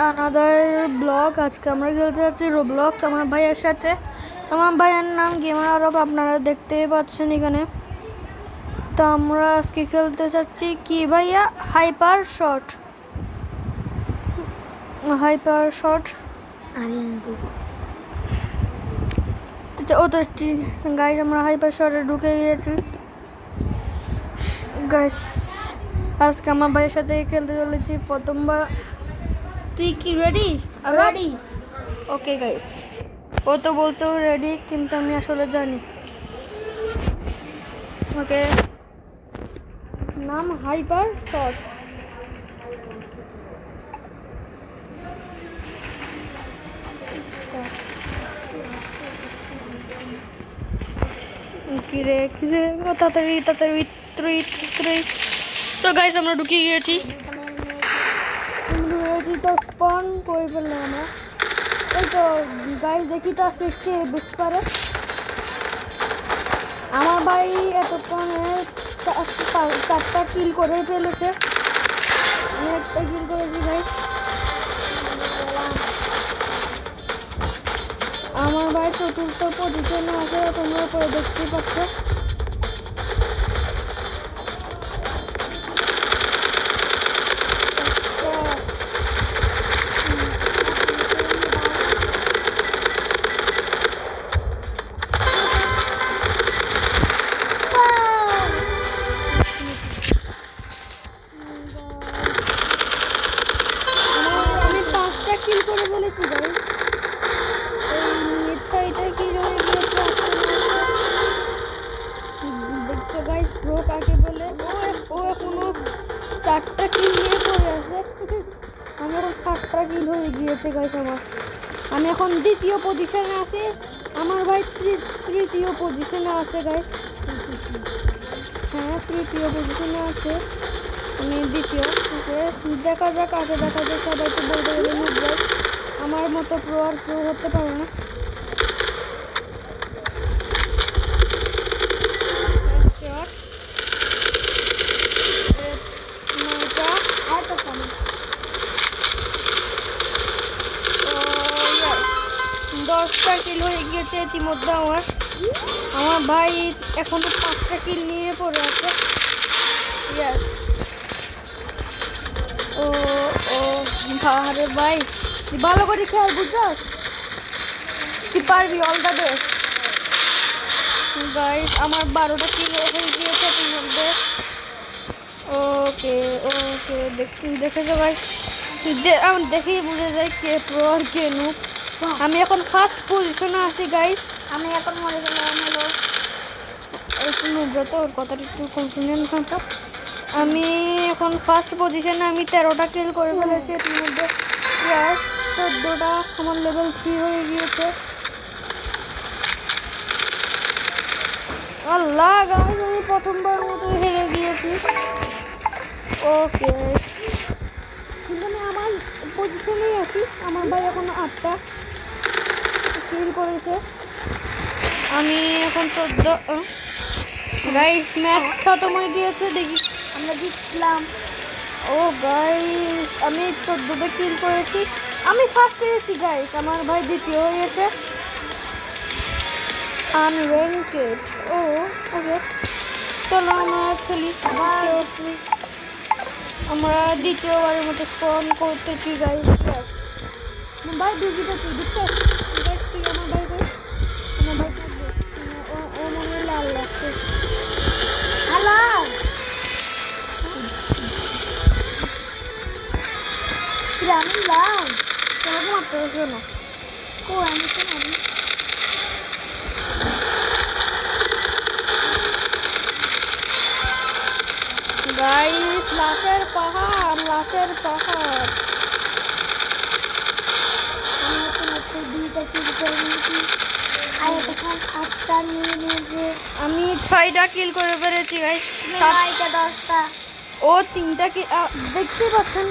Another blog. আজকে আমরা খেলতে যাচ্ছি রোবলক্স আমার ভাইয়ের সাথে। আমার ভাইয়ের নাম গেমার আরব, আপনারা দেখতেই পাচ্ছেন এখানে। তো আমরা আজকে খেলতে চাচ্ছি কি ভাইয়া, হাইপার শট। ও তো গাইস, আমরা হাইপার শটে ঢুকে গিয়েছি গাইস। আজকে আমার ভাইয়ের সাথে খেলতে চলেছি প্রথমবার। তুই কি রেডি? রেডি। ওকে গাইস, ও তো বলছে ও রেডি, কিন্তু আমি আসলে জানি। ওকে, নাম হাইপার শট। কিরে কিরে, তাড়াতাড়ি তাড়াতাড়ি তাড়াতাড়ি। তো গাইস আমরা ঢুকে গিয়েছি, তো স্পন করে ফেললাম আমরা। এই তো গাইস, দেখি তো আজকে কে বুঝতে পারে। আমার ভাই এতক্ষণে 4টা কিল করে ফেলেছে, আমি একটা কিল করেছি ভাই। আমার ভাই চতুর্থ পজিশনে আছে, তোমরা করে দেখতেই পাচ্ছ। আমি 5টা কিল করে ফেলেছি ভাই। দেখছো গাইস, প্রো কাকে বলে? ও এখনো 4টা কিল নিয়ে পড়ে আছে। আমি এখন 7টা কিল হয়ে গিয়েছে গাইস আমার। আমি এখন দ্বিতীয় পজিশনে আছি, আমার ভাই তৃতীয় পজিশনে আছে গাইস। হ্যাঁ, তৃতীয় পজিশনে আছে, আমি দ্বিতীয়। দেখা যাক আগে, দেখা যাক। সবাই তো বলতে গেলে ভাই আমার মতো প্রো আর কেউ হতে পারে না। দশটা কিল হয়ে গিয়েছে ইতিমধ্যে আমার। আমার ভাই এখনো 5টা কিল নিয়ে পড়ে আছে। ও ও আরে ভাই, তুই ভালো করে খেয়াল, বুঝছস? তুই পারবি, অল দ্য বেস্ট গাইস। আমার 12টা কিল হয়ে গিয়েছে ইতিমধ্যে। ওকে ওকে, দেখেছো গাইস, আমি দেখেই বুঝে যাই কে প্রো আর কে নুব। আমি এখন ফার্স্ট পজিশনে আছি গাইস। আমি এখন মরে গেলাম। হলো একটু নুব্রত, ওর কথাটা একটু কনফিউশন থাকতো। আমি এখন ফার্স্ট পজিশনে, আমি 13টা কিল করে ফেলেছি এর মধ্যে। 14টা, আমার লেভেল 3 হয়ে গিয়েছে। আল্লাহ গাইস, আমি প্রথমবার মতো হেরে গিয়েছি। ওকে, কিন্তু আমি আমার পজিশনেই আছি। আমার ভাই এখন 8টা কিল করেছে, আমি এখন 14। গাইস ম্যাচ খতম হয়ে গিয়েছে, দেখি আমরা জিতলাম। ও গাইস, আমি 14টা কিল করেছি, আমি ফার্স্ট হয়েছি গাইস। আমার ভাই দ্বিতীয় হয়েছে, আনর্যাঙ্কেড। ও ওকে, চলো আমরা খেলি। আমরা দ্বিতীয়বারের মতো স্পন করতেছি গাইস। ভাই দুজিটা তুই দেখছিস গাইস, তুই আমার ভাই ভাই, আমার ভাই থাকবে। ও মনে হয় লাল লাগছে। হ্যালো, আমি লাম। তোমাকে মারতে হবে না। কো আমি তো আমি গাইস, লাশের পাহাড়, লাশের পাহাড়। আমি এখন একটা 2টা কিল করে নিয়েছি। আর এখন 8টা নিয়ে নিয়েছে। আমি 6টা কিল করে ফেলেছি গাইস। 9টা 10টা। ও 3টা কিল, দেখতে পাচ্ছেন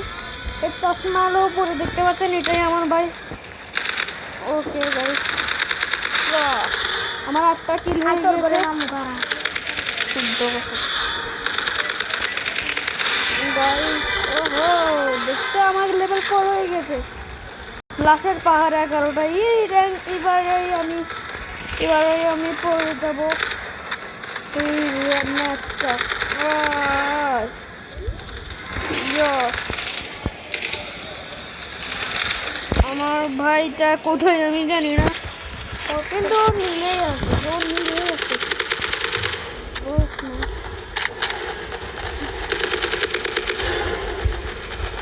এই চশমালো পরে, দেখতে পাচ্ছেন? এটাই আমার ভাই। ওকে গাইস, আমার 8টা কিল হয়ে গেছে। শুদ্ধ কথা গাইস। ও ও দেখতে আমার লেভেল 4 হয়ে গেছে। লাশের পাহাড় 11টা। এবারে আমি পড়ে যাবো এই ম্যাচটা। আমার ভাইটা কোথায় আমি জানি না, কিন্তু ও মিলেই আছে,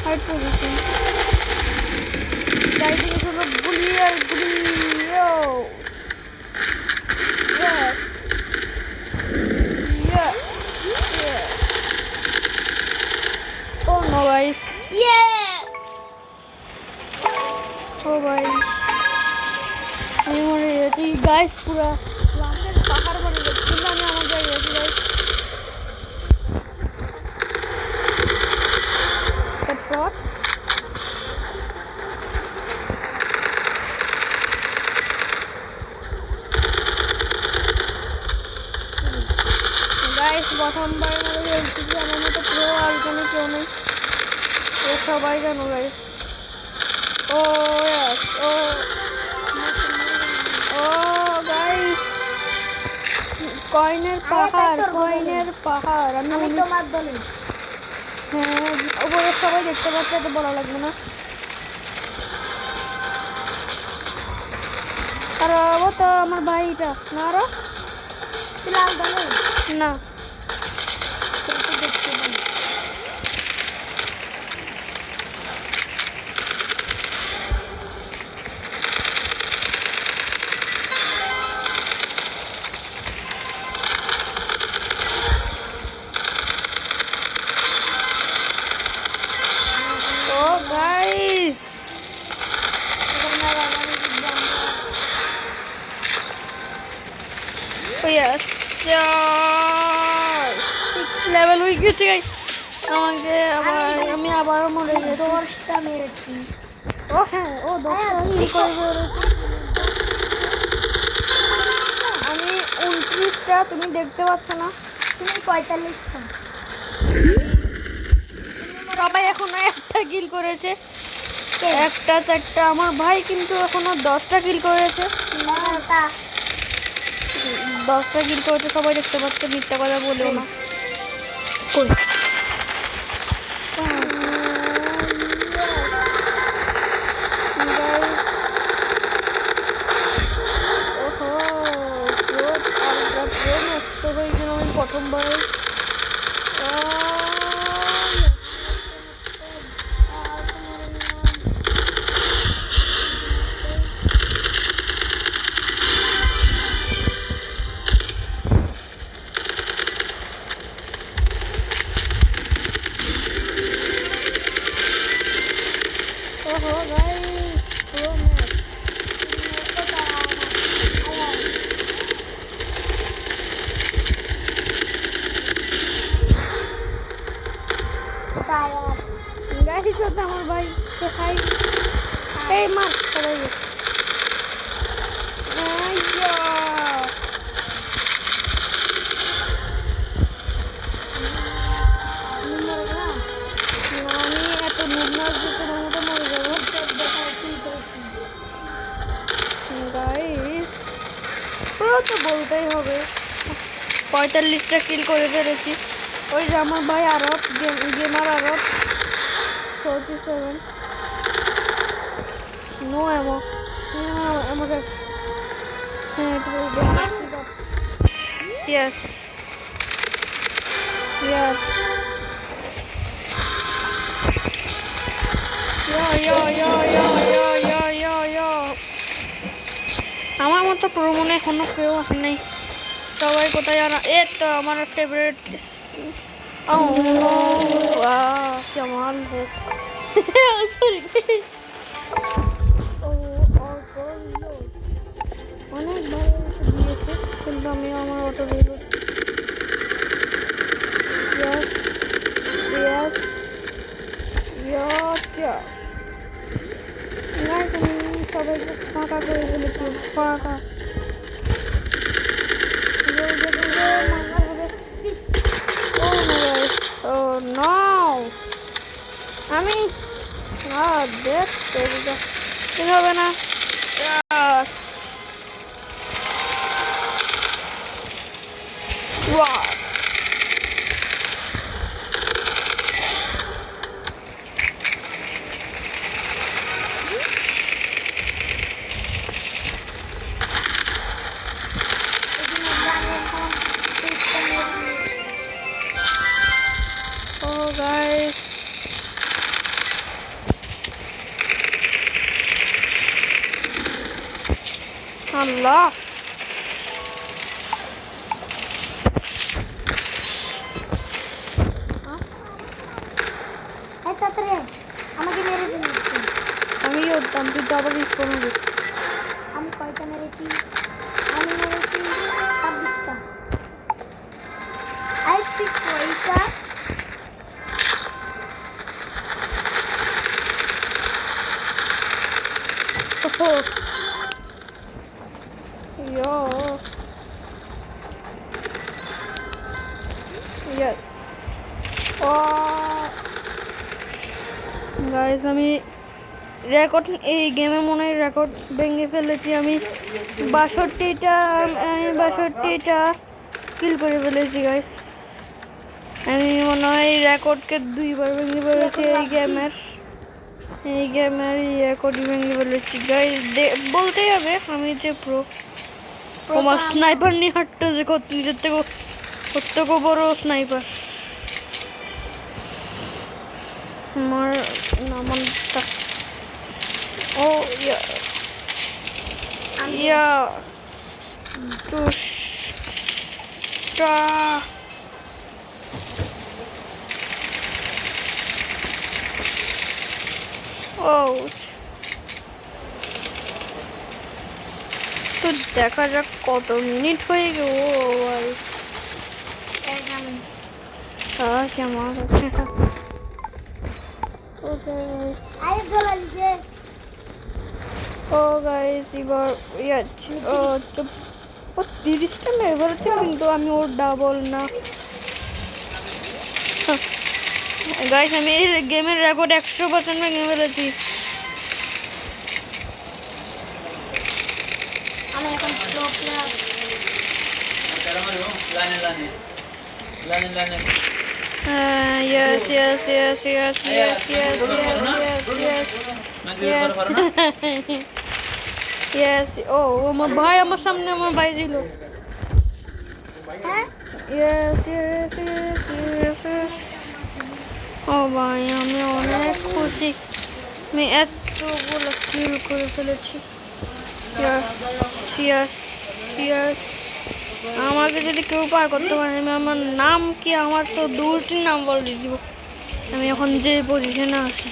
হাইট পজিশন চারিদিকে শুধু গুলি আর গুলি। Oh no guys. Oh ভাই আমি মরে গেছি গাইস, পুরা লাশের পাহাড় বনে গেছি, কিন্তু আমি আমার জায়গায় গেছি গাইস। Headshot. গাইস প্রথমবার মনে বলছি যে আমার মতো প্রো আর কোনো কেউ নেই, ও সবাই জানো গাইস। ও ইয়াস, ও গাইস কয়েনের পাহাড়। আমি তোমার দলে। হ্যাঁ ওপরে সবাই দেখতে পাচ্ছে, তো বলা লাগবে না। আর ও তো আমার ভাইটা না, আরো লাল দলে না। দেখতে পাই। ও গাইস ইয়াস লেভেল হয়ে গেছে গাইস। আমি আবারও মরে গেছি। 10টা মেরেছি। ও হ্যাঁ, ও 10টা হিল করে মেরেছি। আমি 29টা, তুমি দেখতে পাচ্ছ না। তুমি 45টা। সবাই এখনো একটা কিল করেছে, একটা 4টা। আমার ভাই কিন্তু এখনো 10টা কিল করেছে। 10টা কিল করেছে, সবাই দেখতে পাচ্ছে, মিথ্যা কথা বলেও না। আমি প্রথমবার গাইস হচ্ছে আমার ভাই খাই এই মাছ সবাই আমি এত নুবনাস দিতে মতো মরে যাবো গাইস। পুরো তো বলতেই হবে 45টা কিল করে ফেলেছি। ওই যে আমার ভাই আরব গেমার আরব 47 নো এমো আমাদের yes yes yo আমার মতো প্রো মনে এখনো কেউ আসে নাই। সবাই কোথায় জানা, এ তো আমার ফেভারিট কামাল সরি অনেক ভালো দিয়েছে, কিন্তু আমি আমার অটো রিলোড সবাইকে ফাঁকা করে দিয়েছি, ফাঁকা Oh no! আমি দেখতে কিল হবে না। Wow. Oh guys. Allah. আমাকে মেরে দিয়েছি। আমিও উঠতাম, তুই ডাবল স্পোন হবে। আমি কয়টা মেরেছি? আমি মেরেছি 26টা। আই ঠিক কয়টা? Yo. Yes. গাইস আমি রেকর্ড এই গেমে মনে হয় রেকর্ড ভেঙে ফেলেছি। আমি 62টা কিল করে ফেলেছি গাইস। আমি মনে হয় রেকর্ডকে 2বার ভেঙে ফেলেছি এই গেমের রেকর্ড ভেঙে ফেলেছি গাইস। বলতেই হবে আমি যে প্রো। আমার স্নাইপার নিয়ে হাঁটতে যে নিজের থেকে কত বড় স্নাইপার। আমার নামটা ও ইয়া দুষ্টা ও তো দেখা যাক কত মিনিট হয়ে গেল। ও ভাই কেমন ওকে আরে গোলালি যে ও গাইস এবার ও 30টা মেরে ফেলেছে, কিন্তু আমি ওর ডাবল না। গাইস আমি এই গেমের রেকর্ড 100% ভেঙে ফেলেছি। আমি এখন প্রো প্লেয়ার। Yes. Yes. ও আমার ভাই আমার সামনে আমার ভাই ছিল। হ্যাঁ Yes. ও ভাই আমি অনেক খুশি, আমি এতগুলো কিল করে ফেলেছি। Yes. আমাকে যদি কেউ পার করতে পারে, আমি আমার নাম কি, আমার তো 2টি নাম বলে দিব। আমি এখন যে পজিশনে আছি।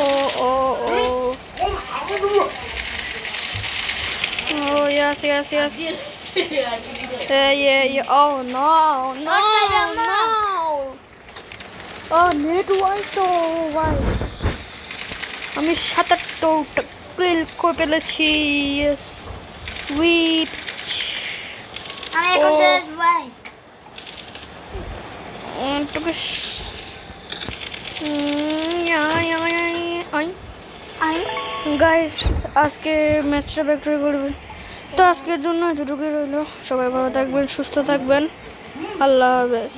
ও yes. Yeah. Oh no. নেট ওয়াই তো ভাই আমি 77টা কিল করে ফেলেছি। ইয়েস উইথ আমি এখন শেষ ভাই। তোকে গাইস আজকে ম্যাচটা ভিক্টরি করবে, তো আজকের জন্য এতটুকুই রইলো। সবাই ভালো থাকবেন, সুস্থ থাকবেন, আল্লাহ হাফেজ।